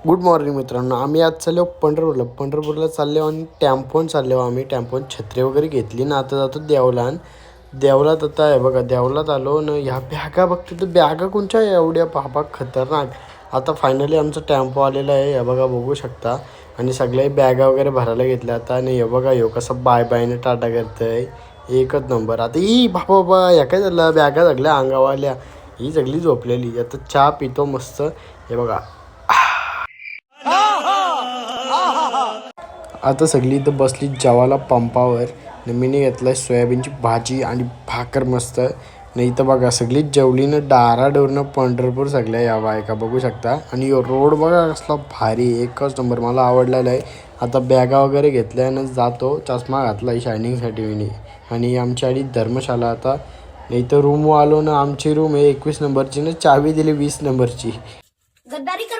Good morning मित्रांनो. आम्ही आज चाललो पंढरपूरला चाललो आणि टेम्पोन चाललो आम्ही. टेम्पोन छत्री वगैरे घेतली ना आता जातो देवलात आता आहे बघा. देवलात आलो ना. ह्या बॅगा बघतो तर बॅगा कोणच्या एवढ्या बाबा खतरनाक. आता फायनली आमचा टेम्पो आलेला आहे, हे बघा बघू शकता. आणि सगळे बॅगा वगैरे भरायला घेतल्या आता. आणि हे बघा ह्यो कसं बाय बायने टाटा करतंय, एकच नंबर. आता ही बाबा बाबा ह्या काय झालं, बॅगा सगळ्या अंगावाल्या, ही सगळी झोपलेली. आता चहा पितो मस्त, हे बघा. आता सगळी इथं बसली जेवायला पंपावर. मीने घेतलाय सोयाबीनची भाजी आणि भाकर मस्त. नाही इथं बघा सगळीच जेवलीनं डाराडोरनं पंढरपूर सगळ्या या बायका बघू शकता. आणि रोड बघा कसला भारी, एकच नंबर, मला आवडलेला आहे. आता बॅगा वगैरे घेतल्यानं जातो. चष्मा घातला शायनिंगसाठी मी. आणि आमची आली धर्मशाला. आता इथं रूम आलो ना. आमची रूम आहे 21 नंबरची ना, चावी दिली 20 नंबरची. गद्दारी कर